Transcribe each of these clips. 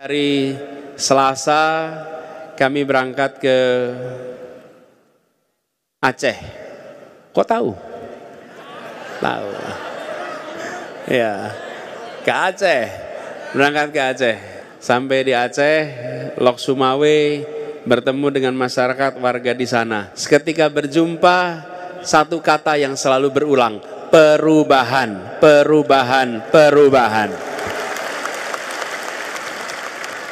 Hari Selasa kami berangkat ke Aceh. Kok tahu? Tahu. Ya, ke Aceh. Berangkat ke Aceh. Sampai di Aceh, Lok Sumawe, bertemu dengan masyarakat warga di sana. Seketika berjumpa, satu kata yang selalu berulang, perubahan, perubahan, perubahan.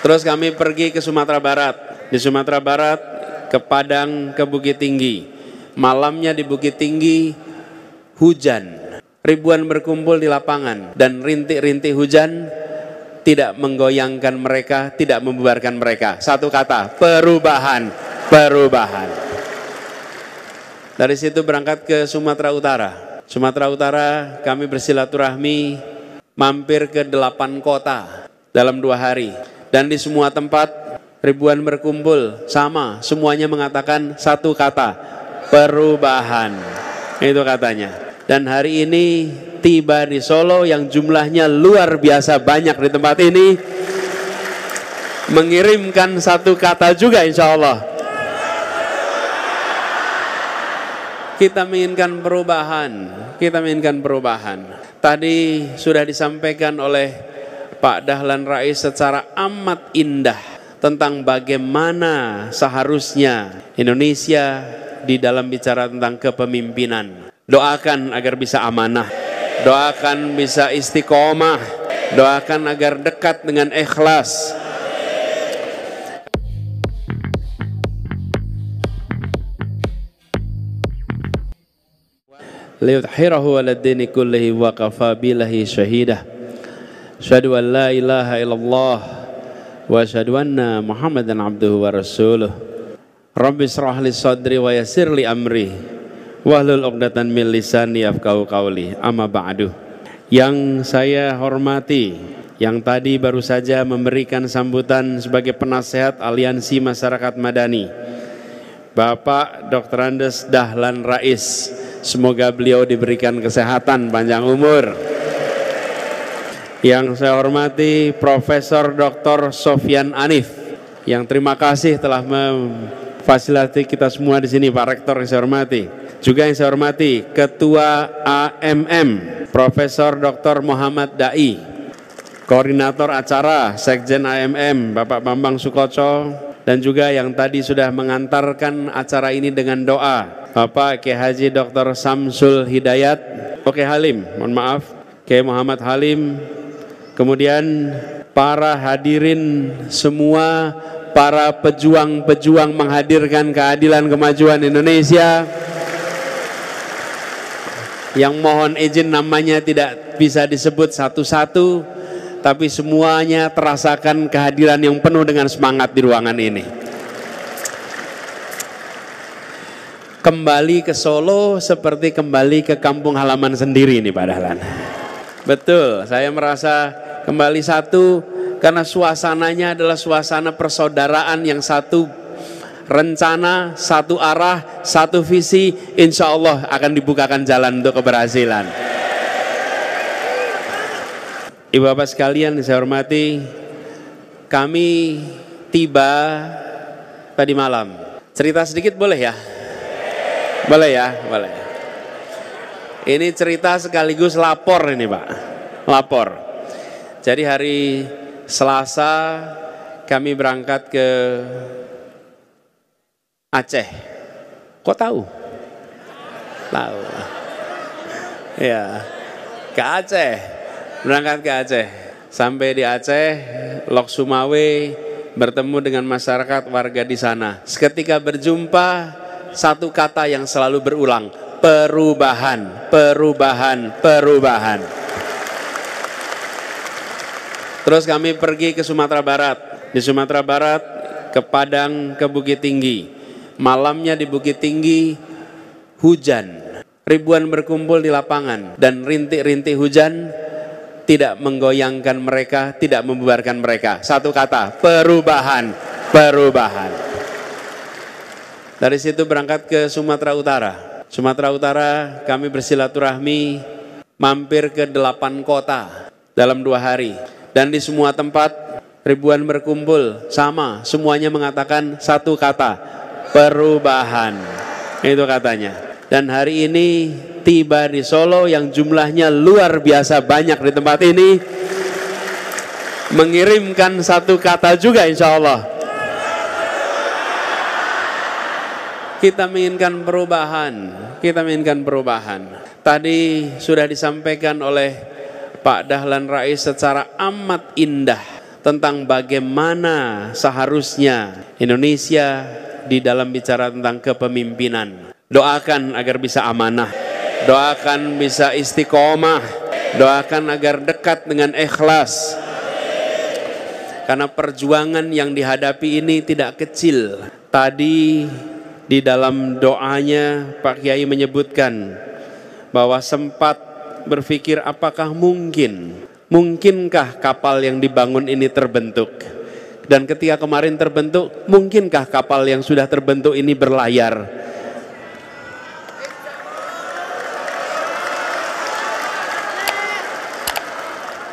Terus kami pergi ke Sumatera Barat. Di Sumatera Barat, ke Padang, ke Bukit Tinggi. Malamnya di Bukit Tinggi, hujan. Ribuan berkumpul di lapangan. Dan rintik-rintik hujan tidak menggoyangkan mereka, tidak membubarkan mereka. Satu kata, perubahan, perubahan. Dari situ berangkat ke Sumatera Utara. Sumatera Utara kami bersilaturahmi, mampir ke 8 kota dalam 2 hari. Dan di semua tempat ribuan berkumpul, sama, semuanya mengatakan satu kata, perubahan. Itu katanya. Dan hari ini tiba di Solo yang jumlahnya luar biasa banyak di tempat ini, mengirimkan satu kata juga insya Allah. Kita menginginkan perubahan, kita menginginkan perubahan. Tadi sudah disampaikan oleh Pak Dahlan Rais secara amat indah tentang bagaimana seharusnya Indonesia di dalam bicara tentang kepemimpinan. Doakan agar bisa amanah, doakan bisa istiqomah, doakan agar dekat dengan ikhlas. Liyudhhirahu 'ala ad-dini kullihi wa kafa billahi shahidah. Asyhadu an la ilaha illallah wa asyhadu anna Muhammadan abduhu wa rasuluh. Rabbi shrah li sadri wa yassir li amri wahlul 'uqdatan min lisani yafqahu qawli. Amma ba'du. Yang saya hormati, yang tadi baru saja memberikan sambutan sebagai penasehat Aliansi Masyarakat Madani, Bapak Dr. Andes Dahlan Rais. Semoga beliau diberikan kesehatan, panjang umur. Yang saya hormati Profesor Dr. Sofyan Anif, yang terima kasih telah memfasilitasi kita semua di sini, Pak Rektor yang saya hormati. Juga yang saya hormati Ketua AMM Profesor Dr. Muhammad Dai, Koordinator Acara Sekjen AMM Bapak Bambang Sukoco, dan juga yang tadi sudah mengantarkan acara ini dengan doa Bapak Kiai Haji Dr. Samsul Hidayat, Oke Halim, mohon maaf, Kiai Muhammad Halim. Kemudian para hadirin semua, para pejuang-pejuang menghadirkan keadilan kemajuan Indonesia, yang mohon izin namanya tidak bisa disebut satu-satu, tapi semuanya terasakan kehadiran yang penuh dengan semangat di ruangan ini. Kembali ke Solo seperti kembali ke kampung halaman sendiri nih Pak Dahlan. Betul, saya merasa kembali satu karena suasananya adalah suasana persaudaraan yang satu rencana, satu arah, satu visi. Insya Allah akan dibukakan jalan untuk keberhasilan. Ibu bapak sekalian saya hormati, kami tiba tadi malam. Cerita sedikit boleh ya? Boleh ya? Boleh. Ini cerita sekaligus lapor ini Pak. Lapor. Jadi hari Selasa kami berangkat ke Aceh. Kok tahu? Tahu. Ya, ke Aceh. Berangkat ke Aceh. Sampai di Aceh, Lok Sumawe, bertemu dengan masyarakat warga di sana. Seketika berjumpa, satu kata yang selalu berulang, perubahan, perubahan, perubahan. Terus kami pergi ke Sumatera Barat. Di Sumatera Barat, ke Padang, ke Bukit Tinggi. Malamnya di Bukit Tinggi, hujan. Ribuan berkumpul di lapangan. Dan rintik-rintik hujan tidak menggoyangkan mereka, tidak membubarkan mereka. Satu kata, perubahan, perubahan. Dari situ berangkat ke Sumatera Utara. Sumatera Utara kami bersilaturahmi, mampir ke 8 kota dalam 2 hari. Dan di semua tempat ribuan berkumpul, sama, semuanya mengatakan satu kata, perubahan. Itu katanya. Dan hari ini tiba di Solo yang jumlahnya luar biasa banyak di tempat ini, mengirimkan satu kata juga insya Allah. Kita menginginkan perubahan, kita menginginkan perubahan. Tadi sudah disampaikan oleh Pak Dahlan Rais secara amat indah tentang bagaimana seharusnya Indonesia di dalam bicara tentang kepemimpinan. Doakan agar bisa amanah, doakan bisa istiqomah, doakan agar dekat dengan ikhlas. Karena perjuangan yang dihadapi ini tidak kecil. Tadi di dalam doanya Pak Kiai menyebutkan bahwa sempat berpikir apakah mungkinkah kapal yang dibangun ini terbentuk. Dan ketika kemarin terbentuk, mungkinkah kapal yang sudah terbentuk ini berlayar.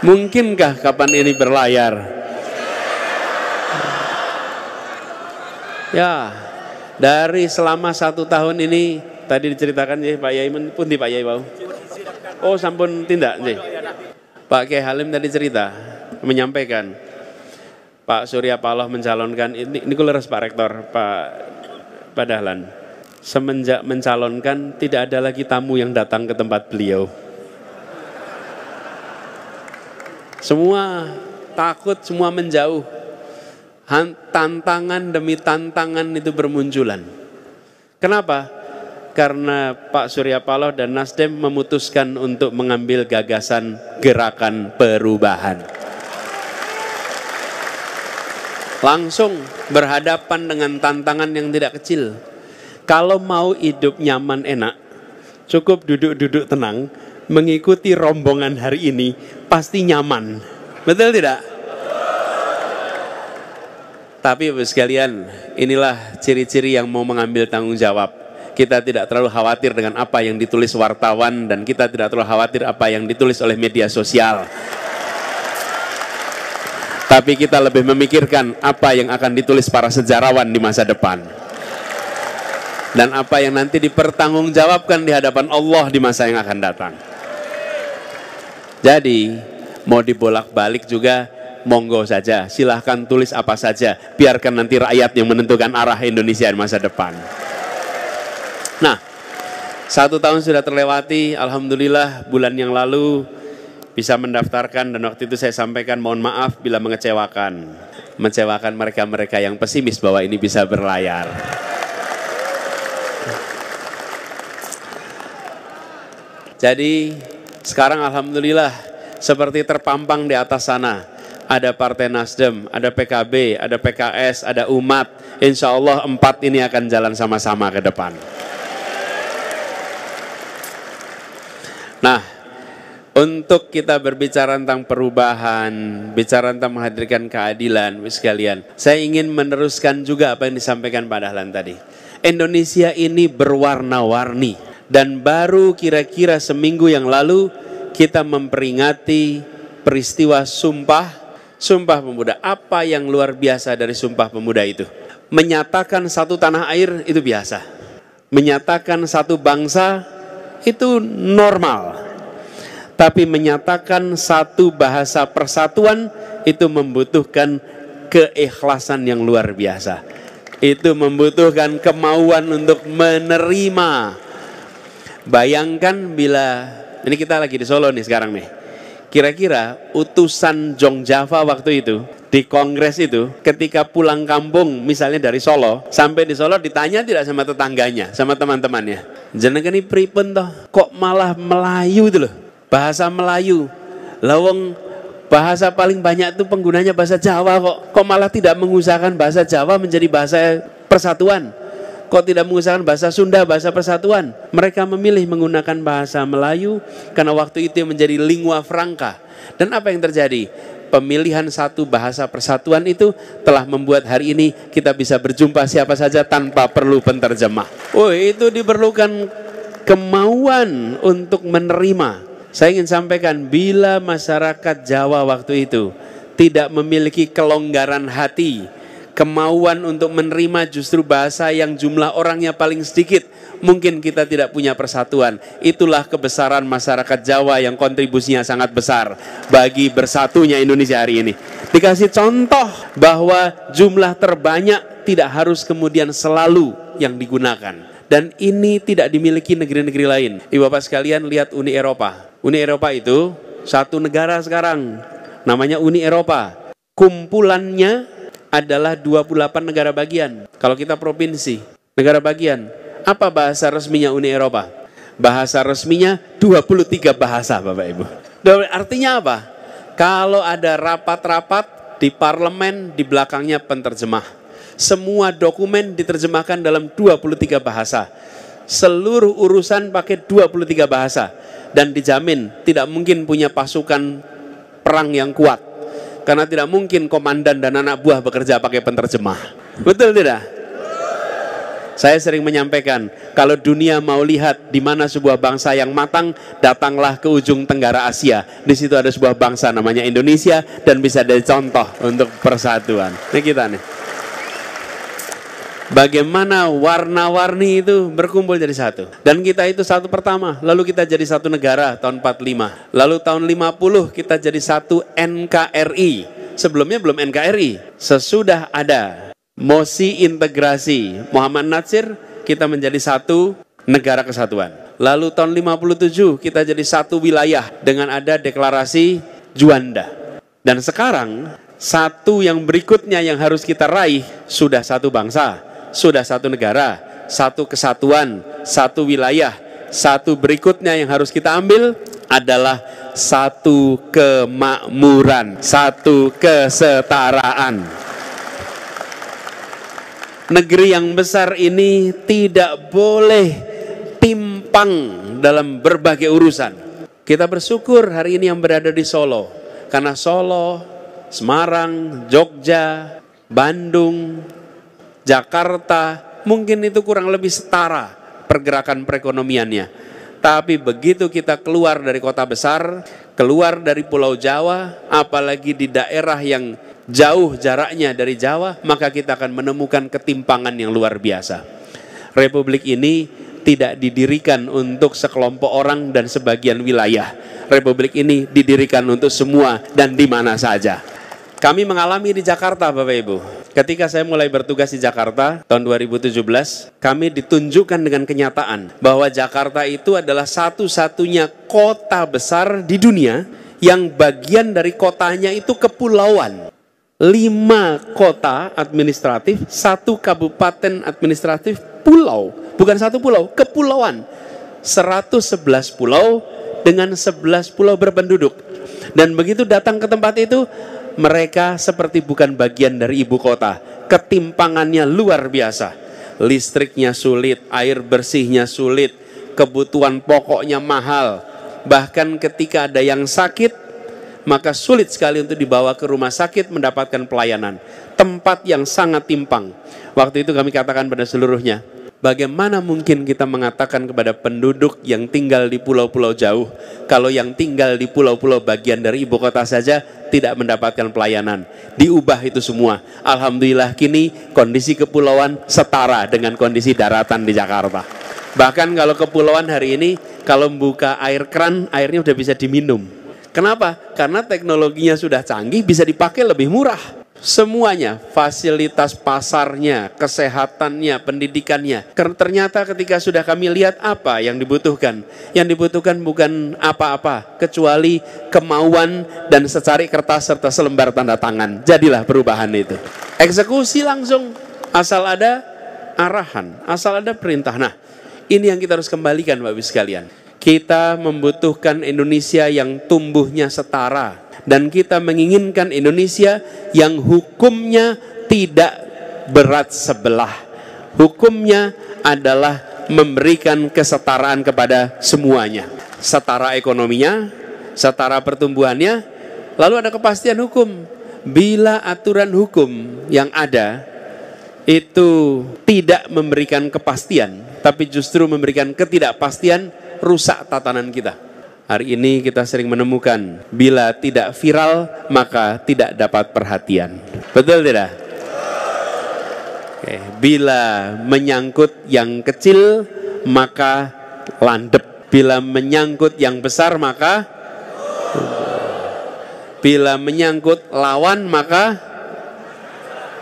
Mungkinkah kapan ini berlayar? Ya, dari selama 1 tahun ini, tadi diceritakan ya Pak Yai pun di Pak Yai bau. Oh sampun tindak nih. Pak Kiai Halim tadi cerita, menyampaikan Pak Surya Paloh mencalonkan, ini kuleres Pak Rektor, Pak Dahlan. Semenjak mencalonkan tidak ada lagi tamu yang datang ke tempat beliau. Semua takut, semua menjauh. Tantangan demi tantangan itu bermunculan. Kenapa? Karena Pak Surya Paloh dan Nasdem memutuskan untuk mengambil gagasan gerakan perubahan. Langsung berhadapan dengan tantangan yang tidak kecil. Kalau mau hidup nyaman enak, cukup duduk-duduk tenang, mengikuti rombongan hari ini, pasti nyaman. Betul tidak? Tapi Bapak sekalian, inilah ciri-ciri yang mau mengambil tanggung jawab. Kita tidak terlalu khawatir dengan apa yang ditulis wartawan, dan kita tidak terlalu khawatir apa yang ditulis oleh media sosial. Tapi kita lebih memikirkan apa yang akan ditulis para sejarawan di masa depan. Dan apa yang nanti dipertanggungjawabkan di hadapan Allah di masa yang akan datang. Jadi, mau dibolak-balik juga, monggo saja, silahkan tulis apa saja, biarkan nanti rakyat yang menentukan arah Indonesia di masa depan. Nah, 1 tahun sudah terlewati, alhamdulillah bulan yang lalu bisa mendaftarkan, dan waktu itu saya sampaikan mohon maaf bila mengecewakan mereka-mereka yang pesimis bahwa ini bisa berlayar. Jadi sekarang alhamdulillah seperti terpampang di atas sana. Ada Partai Nasdem, ada PKB, ada PKS, ada umat. Insya Allah 4 ini akan jalan sama-sama ke depan. Nah, untuk kita berbicara tentang perubahan, bicara tentang menghadirkan keadilan, sekalian, saya ingin meneruskan juga apa yang disampaikan Pak Dahlan tadi. Indonesia ini berwarna-warni, dan baru kira-kira seminggu yang lalu kita memperingati peristiwa Sumpah Pemuda. Apa yang luar biasa dari Sumpah Pemuda itu? Menyatakan satu tanah air itu biasa. Menyatakan satu bangsa itu normal. Tapi menyatakan satu bahasa persatuan itu membutuhkan keikhlasan yang luar biasa. Itu membutuhkan kemauan untuk menerima. Bayangkan bila, ini kita lagi di Solo nih sekarang nih. Kira-kira utusan Jong Java waktu itu di kongres itu ketika pulang kampung misalnya dari Solo sampai di Solo ditanya tidak sama tetangganya, sama teman-temannya, jenengan ini pripun toh kok malah Melayu itu loh, bahasa Melayu, lawang bahasa paling banyak itu penggunanya bahasa Jawa, kok malah tidak mengusahakan bahasa Jawa menjadi bahasa persatuan, kok tidak mengusahakan bahasa Sunda, bahasa persatuan. Mereka memilih menggunakan bahasa Melayu karena waktu itu menjadi lingua franca. Dan apa yang terjadi? Pemilihan satu bahasa persatuan itu telah membuat hari ini kita bisa berjumpa siapa saja tanpa perlu penterjemah. Oh, itu diperlukan kemauan untuk menerima. Saya ingin sampaikan, bila masyarakat Jawa waktu itu tidak memiliki kelonggaran hati, kemauan untuk menerima justru bahasa yang jumlah orangnya paling sedikit, mungkin kita tidak punya persatuan. Itulah kebesaran masyarakat Jawa yang kontribusinya sangat besar bagi bersatunya Indonesia hari ini. Dikasih contoh bahwa jumlah terbanyak tidak harus kemudian selalu yang digunakan. Dan ini tidak dimiliki negeri-negeri lain. Ibu bapak sekalian, lihat Uni Eropa. Uni Eropa itu satu negara sekarang, namanya Uni Eropa. Kumpulannya adalah 28 negara bagian. Kalau kita provinsi, negara bagian. Apa bahasa resminya Uni Eropa? Bahasa resminya 23 bahasa, Bapak Ibu. Artinya apa? Kalau ada rapat-rapat di parlemen, di belakangnya penterjemah. Semua dokumen diterjemahkan dalam 23 bahasa. Seluruh urusan pakai 23 bahasa. Dan dijamin tidak mungkin punya pasukan perang yang kuat. Karena tidak mungkin komandan dan anak buah bekerja pakai penterjemah. Betul tidak? Saya sering menyampaikan, kalau dunia mau lihat di mana sebuah bangsa yang matang, datanglah ke ujung tenggara Asia. Di situ ada sebuah bangsa namanya Indonesia dan bisa jadi contoh untuk persatuan. Ini kita nih. Bagaimana warna-warni itu berkumpul jadi satu. Dan kita itu satu pertama, lalu kita jadi satu negara tahun 45. Lalu tahun 50 kita jadi satu NKRI. Sebelumnya belum NKRI. Sesudah ada mosi integrasi Muhammad Natsir, kita menjadi satu negara kesatuan. Lalu tahun 57 kita jadi satu wilayah dengan ada deklarasi Juanda. Dan sekarang satu yang berikutnya yang harus kita raih sudah satu bangsa. Sudah satu negara, satu kesatuan, satu wilayah. Satu berikutnya yang harus kita ambil adalah satu kemakmuran, satu kesetaraan. Negeri yang besar ini tidak boleh timpang dalam berbagai urusan. Kita bersyukur hari ini yang berada di Solo. Karena Solo, Semarang, Jogja, Bandung, Jakarta, mungkin itu kurang lebih setara pergerakan perekonomiannya. Tapi begitu kita keluar dari kota besar, keluar dari Pulau Jawa, apalagi di daerah yang jauh jaraknya dari Jawa, maka kita akan menemukan ketimpangan yang luar biasa. Republik ini tidak didirikan untuk sekelompok orang dan sebagian wilayah. Republik ini didirikan untuk semua dan di mana saja. Kami mengalami di Jakarta, Bapak Ibu. Ketika saya mulai bertugas di Jakarta tahun 2017, kami ditunjukkan dengan kenyataan bahwa Jakarta itu adalah satu-satunya kota besar di dunia yang bagian dari kotanya itu kepulauan. 5 kota administratif, 1 kabupaten administratif pulau. Bukan satu pulau, kepulauan. 111 pulau dengan 11 pulau berpenduduk. Dan begitu datang ke tempat itu, mereka seperti bukan bagian dari ibu kota. Ketimpangannya luar biasa. Listriknya sulit, air bersihnya sulit, kebutuhan pokoknya mahal. Bahkan ketika ada yang sakit, maka sulit sekali untuk dibawa ke rumah sakit mendapatkan pelayanan. Tempat yang sangat timpang. Waktu itu kami katakan pada seluruhnya, bagaimana mungkin kita mengatakan kepada penduduk yang tinggal di pulau-pulau jauh, kalau yang tinggal di pulau-pulau bagian dari ibu kota saja tidak mendapatkan pelayanan. Diubah itu semua. Alhamdulillah kini kondisi kepulauan setara dengan kondisi daratan di Jakarta. Bahkan kalau kepulauan hari ini, kalau membuka air keran, airnya udah bisa diminum. Kenapa? Karena teknologinya sudah canggih, bisa dipakai lebih murah. Semuanya, fasilitas pasarnya, kesehatannya, pendidikannya. Karena ternyata ketika sudah kami lihat apa yang dibutuhkan. Yang dibutuhkan bukan apa-apa, kecuali kemauan dan secari kertas serta selembar tanda tangan. Jadilah perubahan itu. Eksekusi langsung, asal ada arahan, asal ada perintah. Nah, ini yang kita harus kembalikan Bapak Ibu sekalian. Kita membutuhkan Indonesia yang tumbuhnya setara. Dan kita menginginkan Indonesia yang hukumnya tidak berat sebelah. Hukumnya adalah memberikan kesetaraan kepada semuanya. Setara ekonominya, setara pertumbuhannya, lalu ada kepastian hukum. Bila aturan hukum yang ada itu tidak memberikan kepastian, tapi justru memberikan ketidakpastian, rusak tatanan kita. Hari ini kita sering menemukan bila tidak viral maka tidak dapat perhatian. Betul tidak? Oke. Bila menyangkut yang kecil maka landep. Bila menyangkut yang besar maka bila menyangkut lawan maka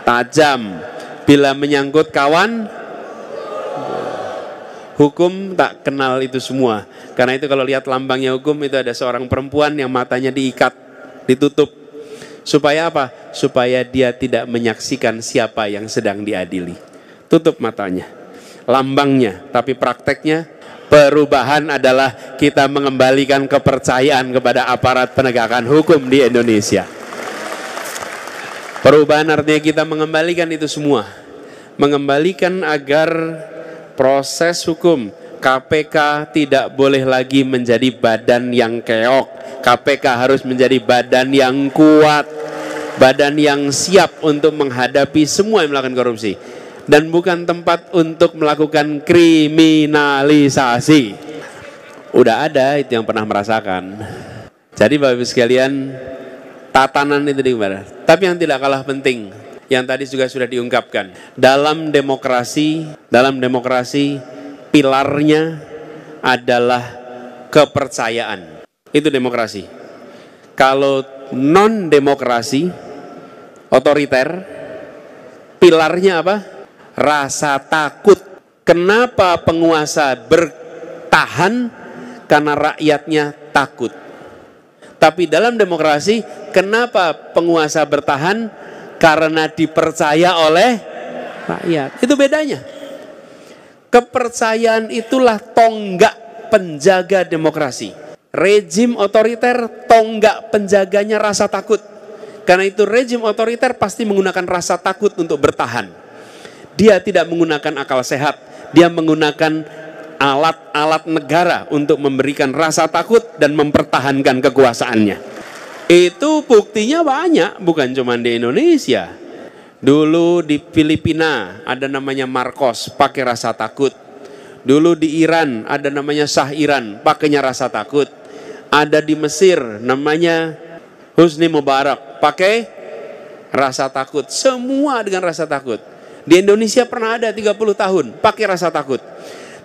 tajam. Bila menyangkut kawan, hukum tak kenal itu semua. Karena itu kalau lihat lambangnya hukum itu ada seorang perempuan yang matanya diikat, ditutup. Supaya apa? Supaya dia tidak menyaksikan siapa yang sedang diadili. Tutup matanya. Lambangnya, tapi prakteknya perubahan adalah kita mengembalikan kepercayaan kepada aparat penegakan hukum di Indonesia. Perubahan artinya kita mengembalikan itu semua. Mengembalikan agar proses hukum KPK tidak boleh lagi menjadi badan yang keok. KPK harus menjadi badan yang kuat, badan yang siap untuk menghadapi semua yang melakukan korupsi. Dan bukan tempat untuk melakukan kriminalisasi. Udah ada itu yang pernah merasakan. Jadi Bapak Ibu sekalian, tatanan itu gimana? Tapi yang tidak kalah penting, yang tadi juga sudah diungkapkan, dalam demokrasi pilarnya adalah kepercayaan. Itu demokrasi. Kalau non demokrasi, otoriter, pilarnya apa? Rasa takut. Kenapa penguasa bertahan? Karena rakyatnya takut. Tapi dalam demokrasi, kenapa penguasa bertahan? Karena dipercaya oleh rakyat. Itu bedanya. Kepercayaan itulah tonggak penjaga demokrasi. Rejim otoriter, tonggak penjaganya rasa takut. Karena itu rejim otoriter pasti menggunakan rasa takut untuk bertahan. Dia tidak menggunakan akal sehat, dia menggunakan alat-alat negara untuk memberikan rasa takut dan mempertahankan kekuasaannya. Itu buktinya banyak, bukan cuma di Indonesia. Dulu di Filipina ada namanya Marcos, pakai rasa takut. Dulu di Iran ada namanya Shah Iran, pakainya rasa takut. Ada di Mesir namanya Husni Mubarak, pakai rasa takut. Semua dengan rasa takut. Di Indonesia pernah ada 30 tahun pakai rasa takut.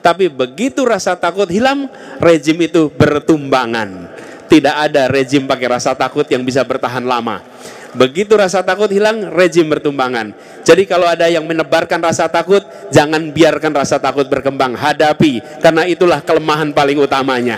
Tapi begitu rasa takut hilang, rejim itu bertumbangan. Tidak ada rejim pakai rasa takut yang bisa bertahan lama. Begitu rasa takut hilang, rejim bertumbangan. Jadi kalau ada yang menebarkan rasa takut, jangan biarkan rasa takut berkembang. Hadapi, karena itulah kelemahan paling utamanya.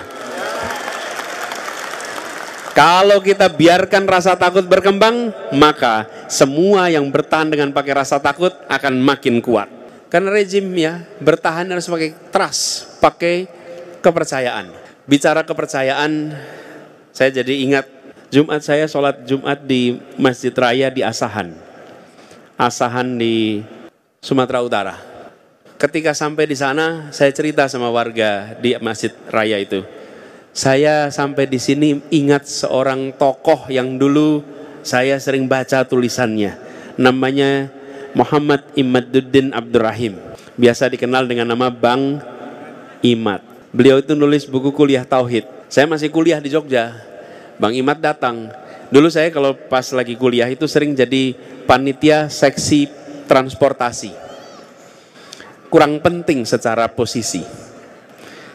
Kalau kita biarkan rasa takut berkembang, maka semua yang bertahan dengan pakai rasa takut akan makin kuat. Karena rejim ya bertahan harus pakai trust, pakai kepercayaan. Bicara kepercayaan, saya jadi ingat Jumat saya sholat Jumat di Masjid Raya di Asahan. Asahan di Sumatera Utara. Ketika sampai di sana, saya cerita sama warga di Masjid Raya itu. Saya sampai di sini ingat seorang tokoh yang dulu saya sering baca tulisannya. Namanya Muhammad Imaduddin Abdurrahim. Biasa dikenal dengan nama Bang Imad. Beliau itu nulis buku kuliah Tauhid. Saya masih kuliah di Jogja. Bang Imad datang. Dulu saya kalau pas lagi kuliah itu sering jadi panitia seksi transportasi. Kurang penting secara posisi.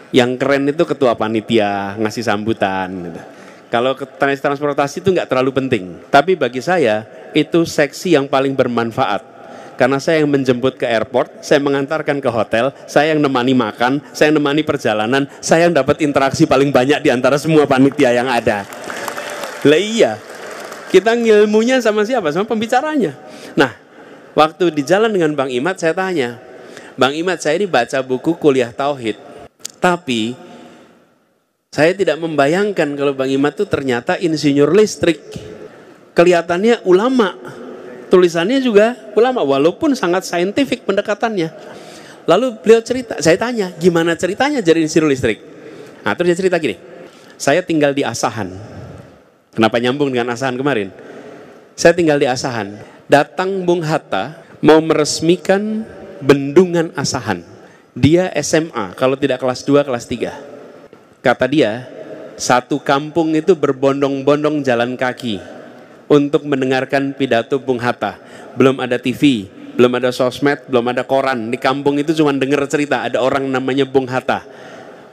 Yang keren itu ketua panitia, ngasih sambutan. Gitu. Kalau transportasi itu nggak terlalu penting. Tapi bagi saya itu seksi yang paling bermanfaat. Karena saya yang menjemput ke airport, saya mengantarkan ke hotel, saya yang nemani makan, saya yang nemani perjalanan, saya yang dapat interaksi paling banyak di antara semua panitia yang ada. Lah iya, kita ngilmunya sama siapa? Sama pembicaranya. Nah, waktu di jalan dengan Bang Imad saya tanya, Bang Imad, saya ini baca buku kuliah Tauhid. Tapi saya tidak membayangkan kalau Bang Imad itu ternyata insinyur listrik. Kelihatannya ulama. Tulisannya juga ulama walaupun sangat saintifik pendekatannya. Lalu beliau cerita, saya tanya, gimana ceritanya jadi insinyur listrik? Nah, terus dia cerita gini. Saya tinggal di Asahan. Kenapa nyambung dengan Asahan kemarin? Saya tinggal di Asahan. Datang Bung Hatta mau meresmikan bendungan Asahan. Dia SMA, kalau tidak kelas 2, kelas 3. Kata dia, Satu kampung itu berbondong-bondong jalan kaki untuk mendengarkan pidato Bung Hatta. Belum ada TV, belum ada sosmed, belum ada koran. Di kampung itu cuma dengar cerita, ada orang namanya Bung Hatta,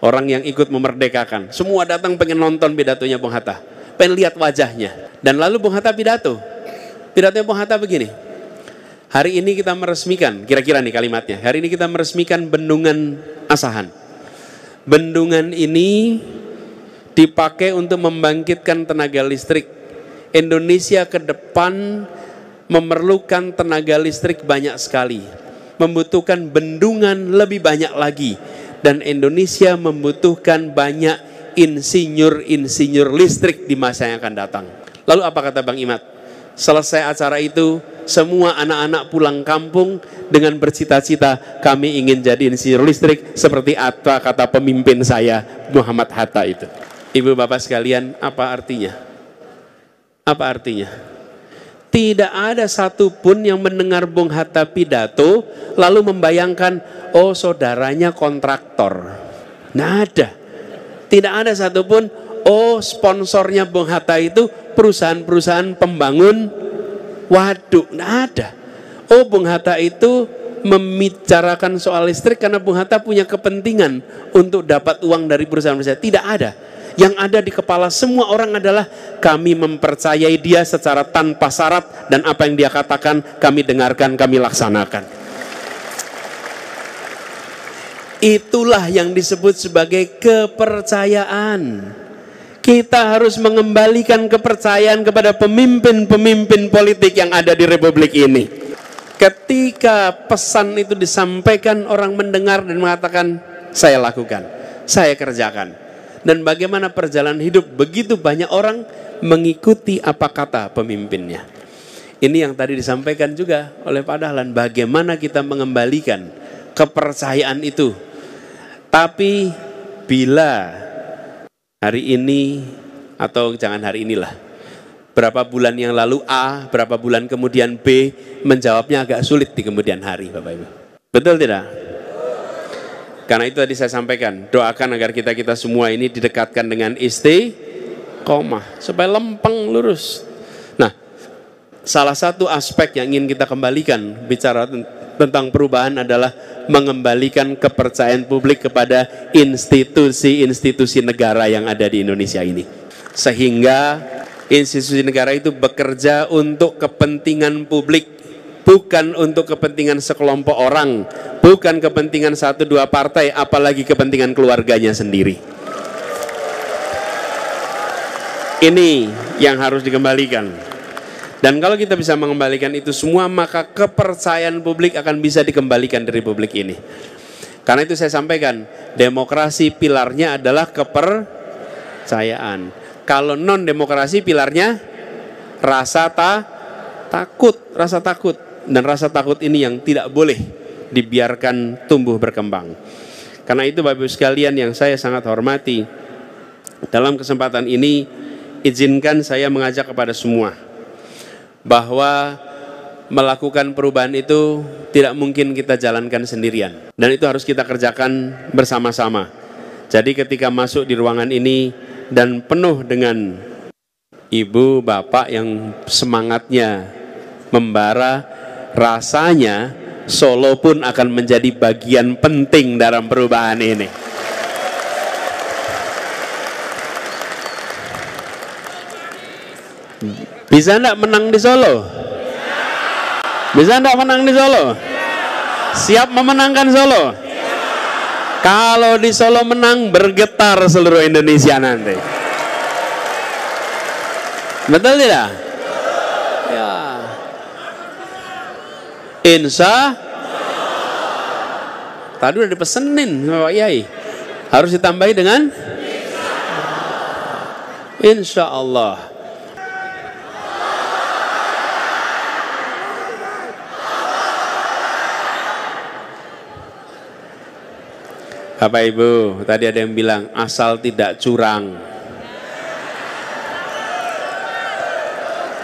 orang yang ikut memerdekakan. Semua datang pengen nonton pidatonya Bung Hatta, pengen lihat wajahnya. Dan lalu Bung Hatta pidatonya Bung Hatta begini, hari ini kita meresmikan, kira-kira nih kalimatnya, hari ini kita meresmikan Bendungan Asahan. Bendungan ini dipakai untuk membangkitkan tenaga listrik. Indonesia ke depan memerlukan tenaga listrik banyak sekali, membutuhkan bendungan lebih banyak lagi, dan Indonesia membutuhkan banyak insinyur-insinyur listrik di masa yang akan datang. Lalu apa kata Bang Imad? Selesai acara itu, semua anak-anak pulang kampung dengan bercita-cita, kami ingin jadi insinyur listrik seperti apa kata pemimpin saya Muhammad Hatta itu. Ibu bapak sekalian, apa artinya? Apa artinya? Tidak ada satupun yang mendengar Bung Hatta pidato lalu membayangkan, oh saudaranya kontraktor. Nggak ada. Tidak ada satupun, oh sponsornya Bung Hatta itu perusahaan-perusahaan pembangun waduk. Nggak ada. Oh Bung Hatta itu membicarakan soal listrik karena Bung Hatta punya kepentingan untuk dapat uang dari perusahaan-perusahaan. Tidak ada. Yang ada di kepala semua orang adalah kami mempercayai dia secara tanpa syarat, dan apa yang dia katakan kami dengarkan, kami laksanakan. Itulah yang disebut sebagai kepercayaan. Kita harus mengembalikan kepercayaan kepada pemimpin-pemimpin politik yang ada di Republik ini. Ketika pesan itu disampaikan, orang mendengar dan mengatakan, saya lakukan, saya kerjakan. Dan bagaimana perjalanan hidup begitu banyak orang mengikuti apa kata pemimpinnya. Ini yang tadi disampaikan juga oleh Pak Dahlan, bagaimana kita mengembalikan kepercayaan itu. Tapi bila hari ini, atau jangan hari inilah, berapa bulan yang lalu A, berapa bulan kemudian B, menjawabnya agak sulit di kemudian hari, Bapak Ibu. Betul tidak? Karena itu tadi saya sampaikan, doakan agar kita semua ini didekatkan dengan istiqomah supaya lempeng lurus. Nah, salah satu aspek yang ingin kita kembalikan bicara tentang perubahan adalah mengembalikan kepercayaan publik kepada institusi-institusi negara yang ada di Indonesia ini. Sehingga institusi negara itu bekerja untuk kepentingan publik, bukan untuk kepentingan sekelompok orang, bukan kepentingan 1-2 partai, apalagi kepentingan keluarganya sendiri. Ini yang harus dikembalikan. Dan kalau kita bisa mengembalikan itu semua, maka kepercayaan publik akan bisa dikembalikan di Republik ini. Karena itu saya sampaikan, demokrasi pilarnya adalah kepercayaan. Kalau non demokrasi pilarnya rasa takut. Dan rasa takut ini yang tidak boleh dibiarkan tumbuh berkembang. Karena itu Bapak Ibu sekalian yang saya sangat hormati, dalam kesempatan ini izinkan saya mengajak kepada semua bahwa melakukan perubahan itu tidak mungkin kita jalankan sendirian, dan itu harus kita kerjakan bersama-sama. Jadi ketika masuk di ruangan ini dan penuh dengan ibu bapak yang semangatnya membara, rasanya Solo pun akan menjadi bagian penting dalam perubahan ini. Bisa enggak menang di Solo? Bisa enggak menang di Solo? Siap memenangkan Solo? Kalau di Solo menang, bergetar seluruh Indonesia nanti. Betul tidak? Ya. Insya tadi udah dipesenin Pak Yai, harus ditambahi dengan insya Allah. Bapak Ibu, tadi ada yang bilang asal tidak curang.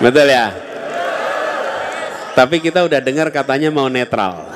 Betul ya? Tapi kita udah dengar katanya mau netral.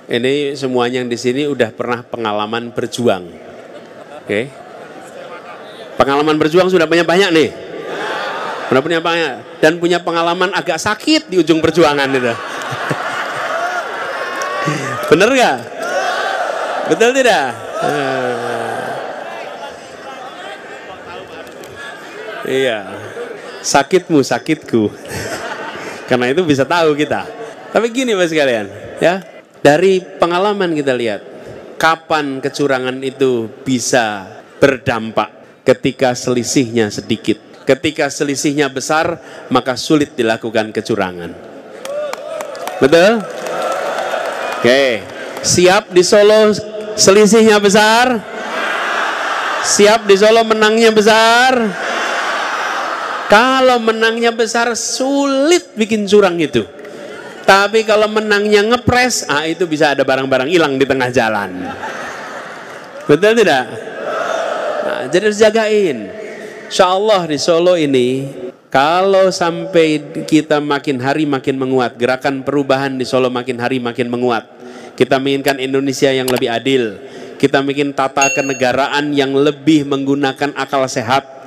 Ini semuanya yang di sini udah pernah pengalaman berjuang. Oke. Pengalaman berjuang sudah banyak nih. Sudah punya banyak dan punya pengalaman agak sakit di ujung perjuangan itu. Bener gak? Betul tidak? Iya. Sakitmu, sakitku. Karena itu bisa tahu kita. Tapi gini Mas sekalian, ya. Dari pengalaman kita lihat, kapan kecurangan itu bisa berdampak ketika selisihnya sedikit. Ketika selisihnya besar, maka sulit dilakukan kecurangan. Betul? Oke, siap di Solo selisihnya besar? Siap di Solo menangnya besar? Kalau menangnya besar sulit bikin curang itu. Tapi kalau menangnya ngepres, itu bisa ada barang-barang hilang di tengah jalan. Betul tidak? Nah, jadi harus jagain. Insya Allah di Solo ini, kalau sampai kita makin hari makin menguat, gerakan perubahan di Solo makin hari makin menguat. Kita menginginkan Indonesia yang lebih adil. Kita ingin tata kenegaraan yang lebih menggunakan akal sehat.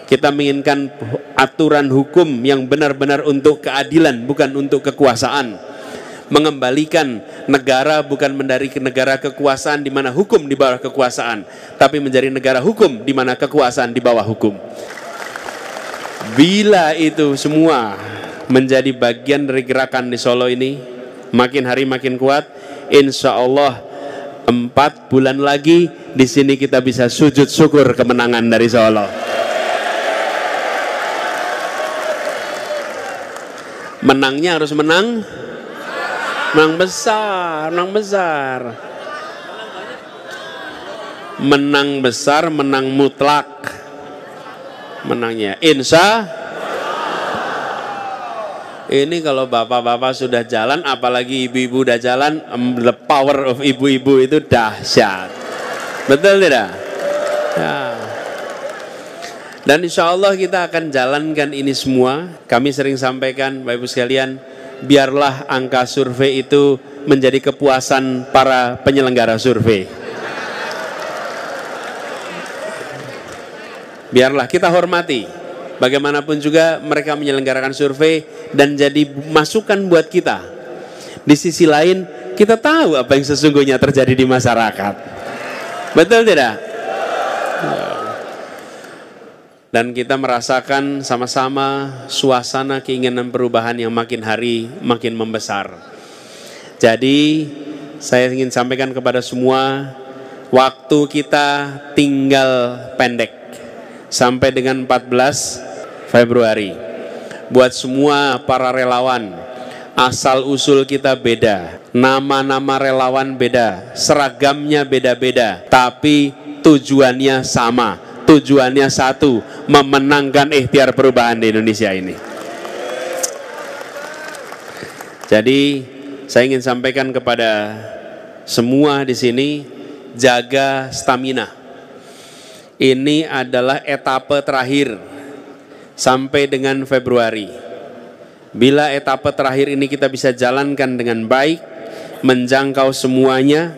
Kita menginginkan aturan hukum yang benar-benar untuk keadilan, bukan untuk kekuasaan. Mengembalikan negara bukan menjadi negara kekuasaan di mana hukum di bawah kekuasaan, tapi menjadi negara hukum di mana kekuasaan di bawah hukum. Bila itu semua menjadi bagian dari gerakan di Solo ini, makin hari makin kuat, insya Allah 4 bulan lagi di sini kita bisa sujud syukur kemenangan dari Solo. Menangnya harus menang besar, menang besar, menang mutlak. Menangnya insya. Ini kalau bapak-bapak sudah jalan, apalagi ibu-ibu udah jalan, the power of ibu-ibu itu dahsyat. Betul tidak? Ya. Dan insya Allah kita akan jalankan ini semua. Kami sering sampaikan Bapak Ibu sekalian, biarlah angka survei itu menjadi kepuasan para penyelenggara survei. Biarlah kita hormati. Bagaimanapun juga mereka menyelenggarakan survei dan jadi masukan buat kita. Di sisi lain kita tahu apa yang sesungguhnya terjadi di masyarakat. Betul tidak? Dan kita merasakan sama-sama suasana keinginan perubahan yang makin hari makin membesar. Jadi saya ingin sampaikan kepada semua, waktu kita tinggal pendek sampai dengan 14 Februari. Buat semua para relawan, asal usul kita beda, nama-nama relawan beda, seragamnya beda-beda, tapi tujuannya sama. Tujuannya satu, memenangkan ikhtiar perubahan di Indonesia ini. Jadi saya ingin sampaikan kepada semua di sini, jaga stamina. Ini adalah etape terakhir sampai dengan Februari. Bila etape terakhir ini kita bisa jalankan dengan baik, menjangkau semuanya,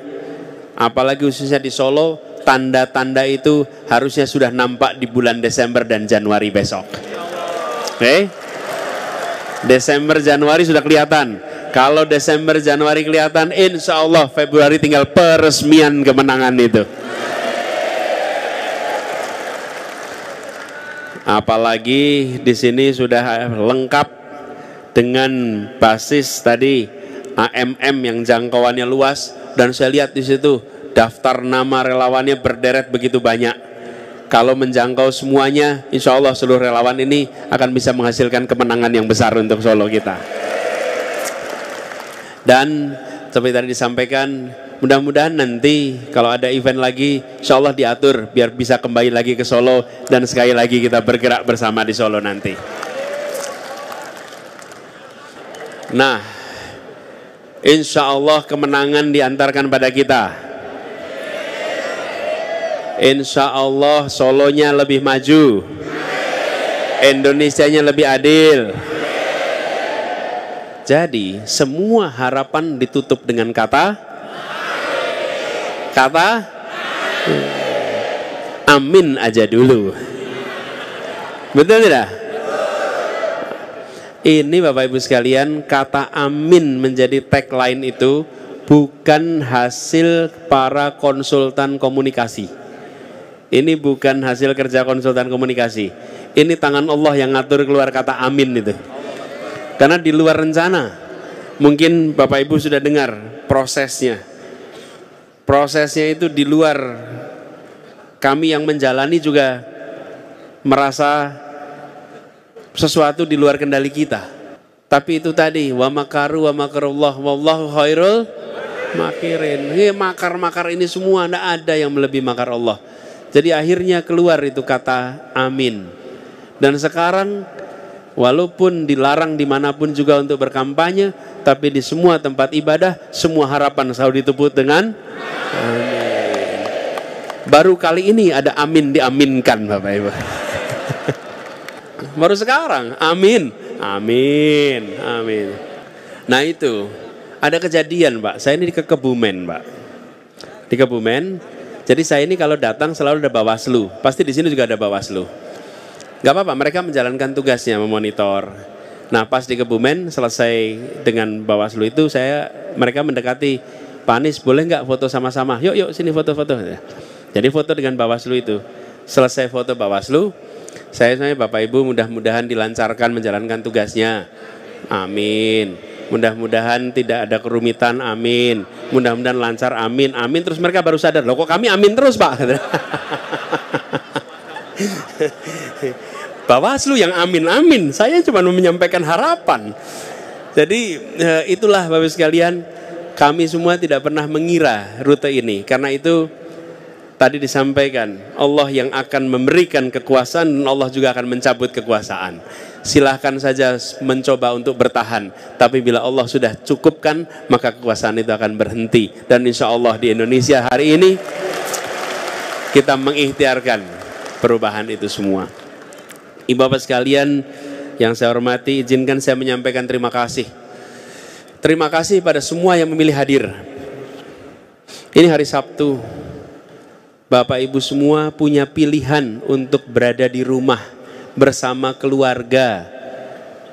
apalagi khususnya di Solo, tanda-tanda itu harusnya sudah nampak di bulan Desember dan Januari besok. Oke? Desember, Januari sudah kelihatan. Kalau Desember, Januari kelihatan, insya Allah Februari tinggal peresmian kemenangan itu. Apalagi di sini sudah lengkap dengan basis tadi AMM yang jangkauannya luas, dan saya lihat di situ daftar nama relawannya berderet begitu banyak. Kalau menjangkau semuanya, insya Allah seluruh relawan ini akan bisa menghasilkan kemenangan yang besar untuk Solo kita. Dan seperti tadi disampaikan, mudah-mudahan nanti kalau ada event lagi, insya Allah diatur biar bisa kembali lagi ke Solo dan sekali lagi kita bergerak bersama di Solo nanti. Nah, insya Allah kemenangan diantarkan pada kita. Insya Allah Solonya lebih maju, Indonesianya lebih adil, Jadi semua harapan ditutup dengan kata amin aja dulu. Betul tidak? Ini Bapak Ibu sekalian, kata amin menjadi tagline itu bukan hasil para konsultan komunikasi. Ini bukan hasil kerja konsultan komunikasi. Ini tangan Allah yang ngatur keluar kata amin itu. Karena di luar rencana. Mungkin Bapak Ibu sudah dengar prosesnya. Prosesnya itu di luar. Kami yang menjalani juga merasa sesuatu di luar kendali kita. Tapi itu tadi, wa makaru wa makarullah wallahu khairul makirin. Makar-makar ini semua tidak ada yang melebihi makar Allah. Jadi akhirnya keluar itu kata amin. Dan sekarang walaupun dilarang dimanapun juga untuk berkampanye, tapi di semua tempat ibadah semua harapan selalu ditepuk dengan amin. Baru kali ini ada amin diaminkan Bapak Ibu. Baru sekarang amin, amin, amin. Nah itu ada kejadian Pak. Saya ini di Kebumen Pak. Di Kebumen. Jadi saya ini kalau datang selalu ada Bawaslu. Pasti di sini juga ada Bawaslu. Gak apa-apa, mereka menjalankan tugasnya memonitor. Nah pas di Kebumen selesai dengan Bawaslu itu mereka mendekati, Pak Anies boleh nggak foto sama-sama? Yuk sini foto-foto. Jadi foto dengan Bawaslu itu. Selesai foto Bawaslu, saya Bapak Ibu mudah-mudahan dilancarkan menjalankan tugasnya. Amin. Mudah-mudahan tidak ada kerumitan, amin. Mudah-mudahan lancar, amin, amin. Terus mereka baru sadar, loh kok kami amin terus Pak. Bawaslu yang amin-amin, saya cuma menyampaikan harapan. Jadi itulah Bapak sekalian, kami semua tidak pernah mengira rute ini. Karena itu tadi disampaikan, Allah yang akan memberikan kekuasaan dan Allah juga akan mencabut kekuasaan. Silahkan saja mencoba untuk bertahan, tapi bila Allah sudah cukupkan, maka kekuasaan itu akan berhenti. Dan insya Allah di Indonesia hari ini kita mengikhtiarkan perubahan itu semua. Ibu bapak sekalian yang saya hormati, izinkan saya menyampaikan terima kasih. Terima kasih pada semua yang memilih hadir. Ini hari Sabtu. Bapak ibu semua punya pilihan untuk berada di rumah bersama keluarga,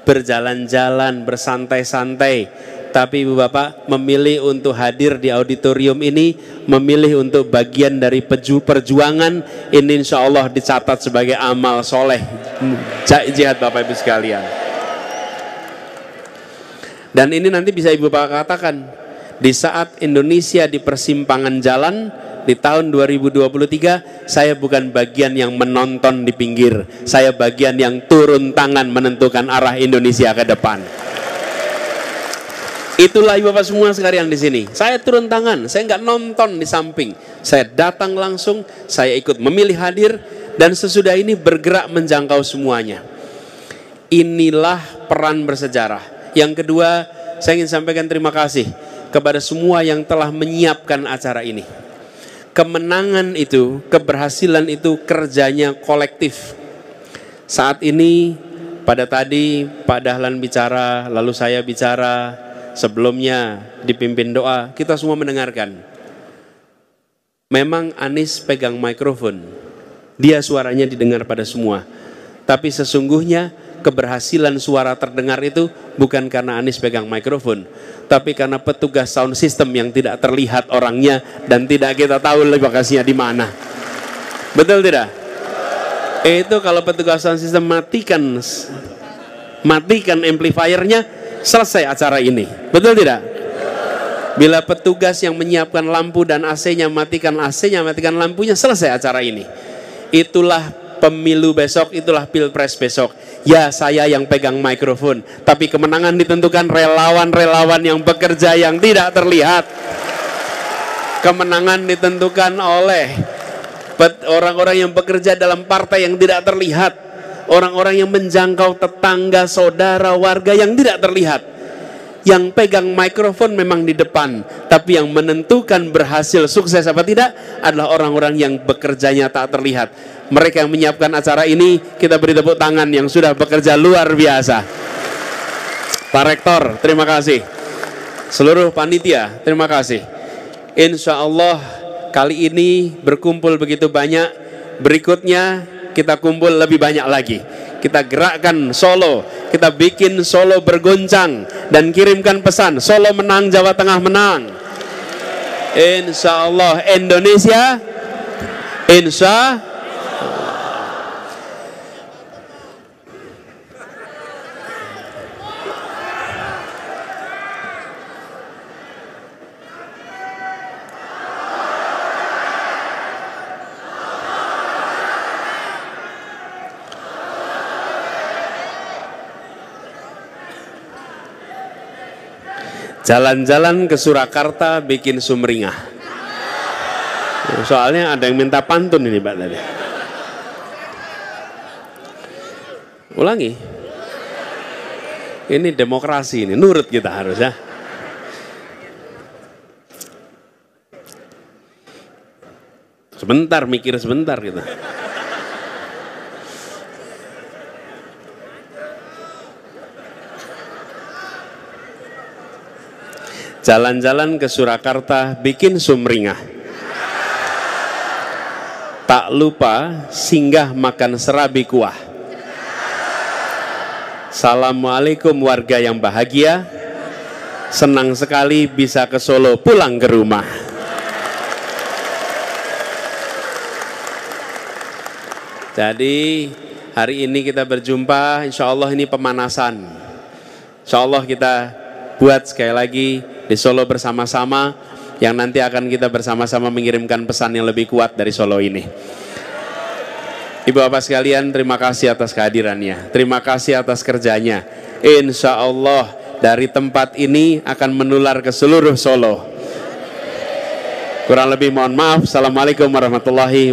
berjalan-jalan, bersantai-santai. Tapi ibu bapak memilih untuk hadir di auditorium ini, memilih untuk bagian dari perjuangan ini, insya Allah dicatat sebagai amal soleh jihad Bapak Ibu sekalian. Dan ini nanti bisa ibu bapak katakan, di saat Indonesia di persimpangan jalan, di tahun 2023, saya bukan bagian yang menonton di pinggir, saya bagian yang turun tangan menentukan arah Indonesia ke depan. Itulah ibu bapak semua sekalian di sini. Saya turun tangan, saya nggak nonton di samping, saya datang langsung, saya ikut memilih hadir, dan sesudah ini bergerak menjangkau semuanya. Inilah peran bersejarah. Yang kedua, saya ingin sampaikan terima kasih kepada semua yang telah menyiapkan acara ini. Kemenangan itu, keberhasilan itu kerjanya kolektif. Saat ini, pada tadi Pak Dahlan bicara, lalu saya bicara, sebelumnya dipimpin doa, kita semua mendengarkan. Memang Anies pegang mikrofon, dia suaranya didengar pada semua. Tapi sesungguhnya keberhasilan suara terdengar itu bukan karena Anies pegang mikrofon, tapi karena petugas sound system yang tidak terlihat orangnya dan tidak kita tahu lokasinya di mana. Betul tidak? Itu kalau petugas sound system matikan amplifiernya, selesai acara ini. Betul tidak? Bila petugas yang menyiapkan lampu dan AC-nya matikan AC-nya, matikan lampunya, selesai acara ini. Itulah pemilu besok, itulah pilpres besok. Ya, saya yang pegang mikrofon, tapi kemenangan ditentukan relawan-relawan yang bekerja yang tidak terlihat. Kemenangan ditentukan oleh orang-orang yang bekerja dalam partai yang tidak terlihat. Orang-orang yang menjangkau tetangga, saudara, warga yang tidak terlihat. Yang pegang mikrofon memang di depan, tapi yang menentukan berhasil sukses apa tidak adalah orang-orang yang bekerjanya tak terlihat. Mereka yang menyiapkan acara ini, kita beri tepuk tangan, yang sudah bekerja luar biasa. Pak Rektor, terima kasih. Seluruh panitia, terima kasih. Insya Allah kali ini berkumpul begitu banyak, berikutnya kita kumpul lebih banyak lagi. Kita gerakkan Solo, kita bikin Solo bergoncang dan kirimkan pesan, Solo menang, Jawa Tengah menang. Insya Allah Indonesia, insya jalan-jalan ke Surakarta bikin sumringah. Soalnya ada yang minta pantun ini Pak tadi. Ulangi. Ini demokrasi ini, nurut kita harus ya. Sebentar, mikir sebentar kita. Jalan-jalan ke Surakarta bikin sumringah. Tak lupa singgah makan serabi kuah. Assalamualaikum warga yang bahagia. Senang sekali bisa ke Solo pulang ke rumah. Jadi hari ini kita berjumpa, insya Allah ini pemanasan. Insya Allah kita buat sekali lagi di Solo bersama-sama, yang nanti akan kita bersama-sama mengirimkan pesan yang lebih kuat dari Solo ini. Ibu bapak sekalian, terima kasih atas kehadirannya, terima kasih atas kerjanya. Insya Allah dari tempat ini akan menular ke seluruh Solo. Kurang lebih mohon maaf. Assalamualaikum warahmatullahi wabarakatuh.